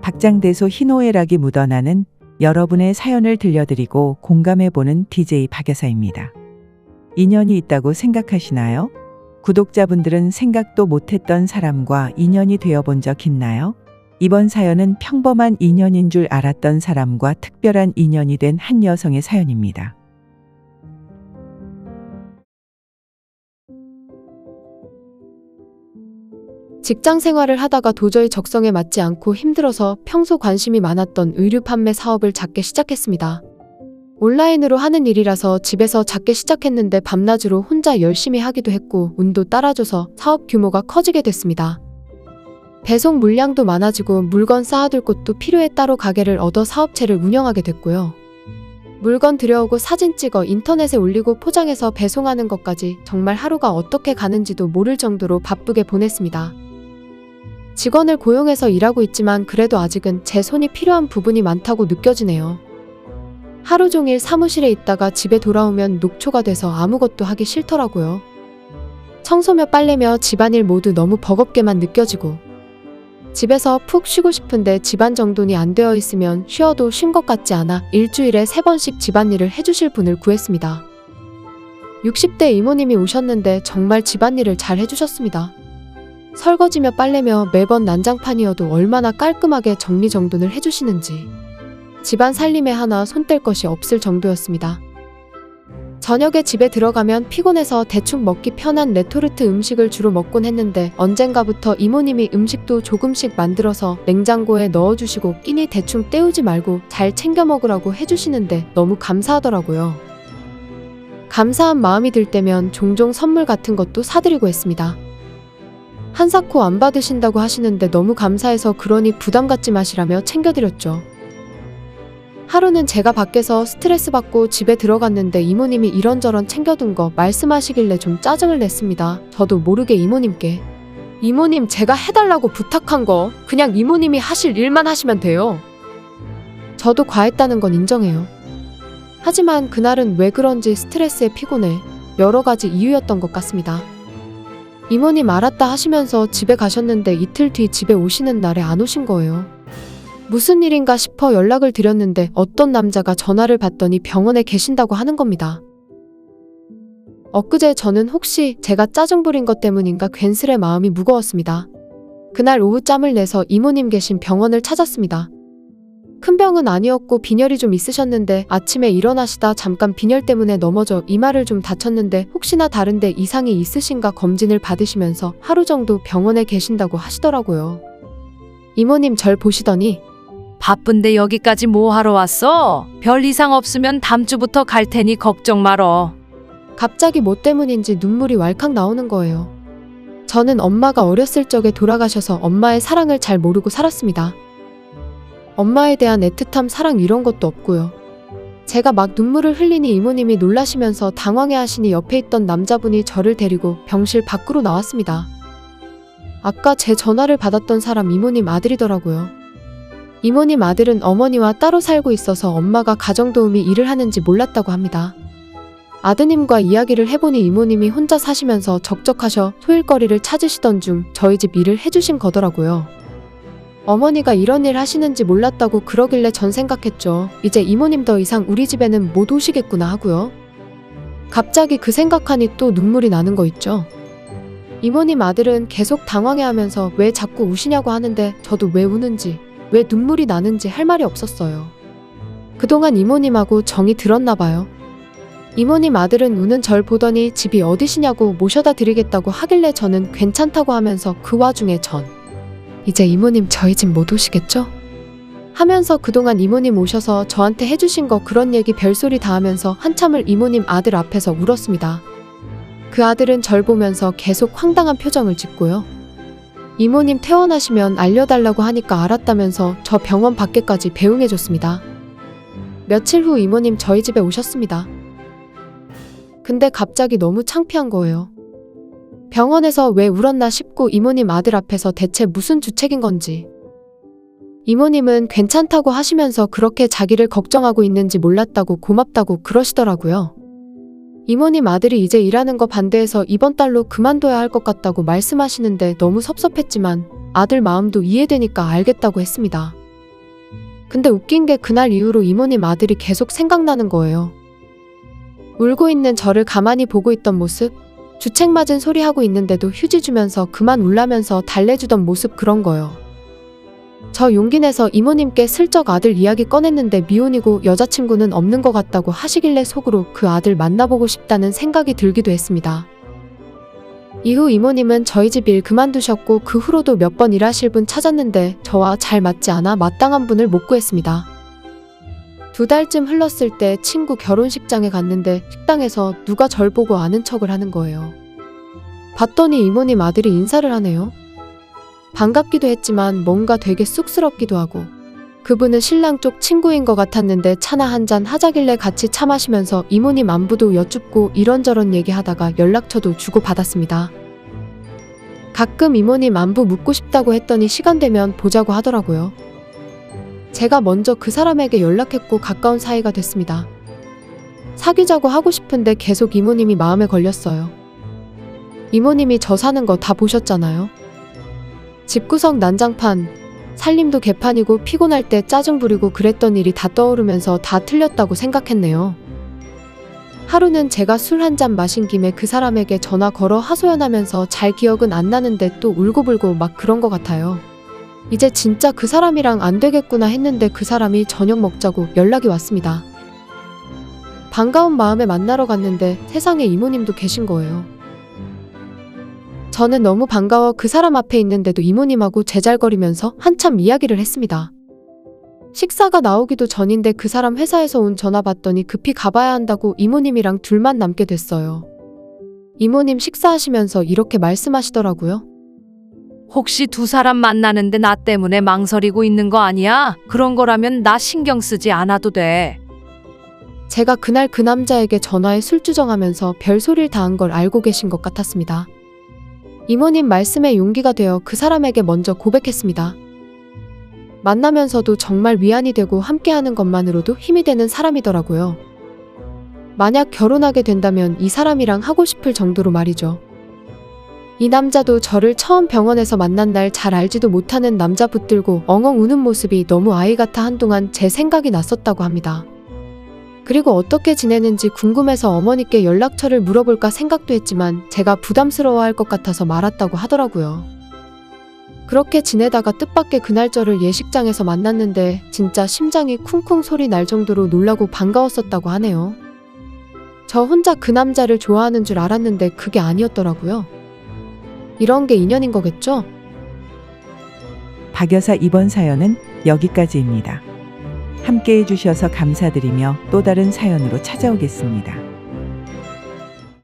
박장대소 희노애락이 묻어나는 여러분의 사연을 들려드리고 공감해보는 DJ 박여사입니다. 인연이 있다고 생각하시나요? 구독자분들은 생각도 못했던 사람과 인연이 되어본 적 있나요? 이번 사연은 평범한 인연인 줄 알았던 사람과 특별한 인연이 된 한 여성의 사연입니다. 직장 생활을 하다가 도저히 적성에 맞지 않고 힘들어서 평소 관심이 많았던 의류 판매 사업을 작게 시작했습니다. 온라인으로 하는 일이라서 집에서 작게 시작했는데 밤낮으로 혼자 열심히 하기도 했고 운도 따라줘서 사업 규모가 커지게 됐습니다. 배송 물량도 많아지고 물건 쌓아둘 곳도 필요해 따로 가게를 얻어 사업체를 운영하게 됐고요. 물건 들여오고 사진 찍어 인터넷에 올리고 포장해서 배송하는 것까지 정말 하루가 어떻게 가는지도 모를 정도로 바쁘게 보냈습니다. 직원을 고용해서 일하고 있지만 그래도 아직은 제 손이 필요한 부분이 많다고 느껴지네요. 하루 종일 사무실에 있다가 집에 돌아오면 녹초가 돼서 아무것도 하기 싫더라고요. 청소며 빨래며 집안일 모두 너무 버겁게만 느껴지고 집에서 푹 쉬고 싶은데 집안 정돈이 안 되어 있으면 쉬어도 쉰 것 같지 않아 일주일에 3번씩 집안일을 해주실 분을 구했습니다. 60대 이모님이 오셨는데 정말 집안일을 잘 해주셨습니다. 설거지며 빨래며 매번 난장판이어도 얼마나 깔끔하게 정리정돈을 해주시는지 집안 살림에 하나 손 뗄 것이 없을 정도였습니다. 저녁에 집에 들어가면 피곤해서 대충 먹기 편한 레토르트 음식을 주로 먹곤 했는데 언젠가부터 이모님이 음식도 조금씩 만들어서 냉장고에 넣어주시고 끼니 대충 때우지 말고 잘 챙겨 먹으라고 해주시는데 너무 감사하더라고요. 감사한 마음이 들 때면 종종 선물 같은 것도 사드리고 했습니다. 한사코 안 받으신다고 하시는데 너무 감사해서 그러니 부담 갖지 마시라며 챙겨드렸죠. 하루는 제가 밖에서 스트레스 받고 집에 들어갔는데 이모님이 이런저런 챙겨둔 거 말씀하시길래 좀 짜증을 냈습니다. 저도 모르게 이모님께 이모님 제가 해달라고 부탁한 거 그냥 이모님이 하실 일만 하시면 돼요. 저도 과했다는 건 인정해요. 하지만 그날은 왜 그런지 스트레스에 피곤해 여러 가지 이유였던 것 같습니다. 이모님 알았다 하시면서 집에 가셨는데 이틀 뒤 집에 오시는 날에 안 오신 거예요. 무슨 일인가 싶어 연락을 드렸는데 어떤 남자가 전화를 받더니 병원에 계신다고 하는 겁니다. 엊그제 저는 혹시 제가 짜증 부린 것 때문인가 괜스레 마음이 무거웠습니다. 그날 오후 짬을 내서 이모님 계신 병원을 찾았습니다. 큰 병은 아니었고 빈혈이 좀 있으셨는데 아침에 일어나시다 잠깐 빈혈 때문에 넘어져 이마를 좀 다쳤는데 혹시나 다른데 이상이 있으신가 검진을 받으시면서 하루 정도 병원에 계신다고 하시더라고요. 이모님 절 보시더니 바쁜데 여기까지 뭐 하러 왔어? 별 이상 없으면 다음 주부터 갈 테니 걱정 말어. 갑자기 뭐 때문인지 눈물이 왈칵 나오는 거예요. 저는 엄마가 어렸을 적에 돌아가셔서 엄마의 사랑을 잘 모르고 살았습니다. 엄마에 대한 애틋함, 사랑 이런 것도 없고요. 제가 막 눈물을 흘리니 이모님이 놀라시면서 당황해 하시니 옆에 있던 남자분이 저를 데리고 병실 밖으로 나왔습니다. 아까 제 전화를 받았던 사람 이모님 아들이더라고요. 이모님 아들은 어머니와 따로 살고 있어서 엄마가 가정도우미 일을 하는지 몰랐다고 합니다. 아드님과 이야기를 해보니 이모님이 혼자 사시면서 적적하셔 소일거리를 찾으시던 중 저희 집 일을 해주신 거더라고요. 어머니가 이런 일 하시는지 몰랐다고 그러길래 전 생각했죠. 이제 이모님 더 이상 우리 집에는 못 오시겠구나 하고요. 갑자기 그 생각하니 또 눈물이 나는 거 있죠. 이모님 아들은 계속 당황해하면서 왜 자꾸 우시냐고 하는데 저도 왜 우는지 왜 눈물이 나는지 할 말이 없었어요. 그동안 이모님하고 정이 들었나 봐요. 이모님 아들은 우는 절 보더니 집이 어디시냐고 모셔다 드리겠다고 하길래 저는 괜찮다고 하면서 그 와중에 이제 이모님 저희 집 못 오시겠죠? 하면서 그동안 이모님 오셔서 저한테 해주신 거 그런 얘기 별소리 다 하면서 한참을 이모님 아들 앞에서 울었습니다. 그 아들은 절 보면서 계속 황당한 표정을 짓고요. 이모님 퇴원하시면 알려달라고 하니까 알았다면서 저 병원 밖에까지 배웅해줬습니다. 며칠 후 이모님 저희 집에 오셨습니다. 근데 갑자기 너무 창피한 거예요. 병원에서 왜 울었나 싶고 이모님 아들 앞에서 대체 무슨 주책인 건지. 이모님은 괜찮다고 하시면서 그렇게 자기를 걱정하고 있는지 몰랐다고 고맙다고 그러시더라고요. 이모님 아들이 이제 일하는 거 반대해서 이번 달로 그만둬야 할 것 같다고 말씀하시는데 너무 섭섭했지만 아들 마음도 이해되니까 알겠다고 했습니다. 근데 웃긴 게 그날 이후로 이모님 아들이 계속 생각나는 거예요. 울고 있는 저를 가만히 보고 있던 모습, 주책 맞은 소리 하고 있는데도 휴지 주면서 그만 울라면서 달래주던 모습 그런 거요. 저 용기 내서 이모님께 슬쩍 아들 이야기 꺼냈는데 미혼이고 여자친구는 없는 것 같다고 하시길래 속으로 그 아들 만나보고 싶다는 생각이 들기도 했습니다. 이후 이모님은 저희 집 일 그만두셨고 그 후로도 몇 번 일하실 분 찾았는데 저와 잘 맞지 않아 마땅한 분을 못 구했습니다. 2달쯤 흘렀을 때 친구 결혼식장에 갔는데 식당에서 누가 절 보고 아는 척을 하는 거예요. 봤더니 이모님 아들이 인사를 하네요. 반갑기도 했지만 뭔가 되게 쑥스럽기도 하고 그분은 신랑 쪽 친구인 것 같았는데 차나 한잔 하자길래 같이 차 마시면서 이모님 안부도 여쭙고 이런저런 얘기하다가 연락처도 주고받았습니다. 가끔 이모님 안부 묻고 싶다고 했더니 시간 되면 보자고 하더라고요. 제가 먼저 그 사람에게 연락했고 가까운 사이가 됐습니다. 사귀자고 하고 싶은데 계속 이모님이 마음에 걸렸어요. 이모님이 저 사는 거 다 보셨잖아요. 집구석 난장판, 살림도 개판이고 피곤할 때 짜증 부리고 그랬던 일이 다 떠오르면서 다 틀렸다고 생각했네요. 하루는 제가 술 한 잔 마신 김에 그 사람에게 전화 걸어 하소연하면서 잘 기억은 안 나는데 또 울고불고 막 그런 것 같아요. 이제 진짜 그 사람이랑 안 되겠구나 했는데 그 사람이 저녁 먹자고 연락이 왔습니다. 반가운 마음에 만나러 갔는데 세상에 이모님도 계신 거예요. 저는 너무 반가워 그 사람 앞에 있는데도 이모님하고 제잘거리면서 한참 이야기를 했습니다. 식사가 나오기도 전인데 그 사람 회사에서 온 전화 받더니 급히 가봐야 한다고 이모님이랑 둘만 남게 됐어요. 이모님 식사하시면서 이렇게 말씀하시더라고요. 혹시 두 사람 만나는데 나 때문에 망설이고 있는 거 아니야? 그런 거라면 나 신경 쓰지 않아도 돼. 제가 그날 그 남자에게 전화에 술주정하면서 별소리를 다 한 걸 알고 계신 것 같았습니다. 이모님 말씀에 용기가 되어 그 사람에게 먼저 고백했습니다. 만나면서도 정말 위안이 되고 함께하는 것만으로도 힘이 되는 사람이더라고요. 만약 결혼하게 된다면 이 사람이랑 하고 싶을 정도로 말이죠. 이 남자도 저를 처음 병원에서 만난 날 잘 알지도 못하는 남자 붙들고 엉엉 우는 모습이 너무 아이 같아 한동안 제 생각이 났었다고 합니다. 그리고 어떻게 지내는지 궁금해서 어머니께 연락처를 물어볼까 생각도 했지만 제가 부담스러워할 것 같아서 말았다고 하더라고요. 그렇게 지내다가 뜻밖의 그날 저를 예식장에서 만났는데 진짜 심장이 쿵쿵 소리 날 정도로 놀라고 반가웠었다고 하네요. 저 혼자 그 남자를 좋아하는 줄 알았는데 그게 아니었더라고요. 이런 게 인연인 거겠죠? 박 여사 이번 사연은 여기까지입니다. 함께 해주셔서 감사드리며 또 다른 사연으로 찾아오겠습니다.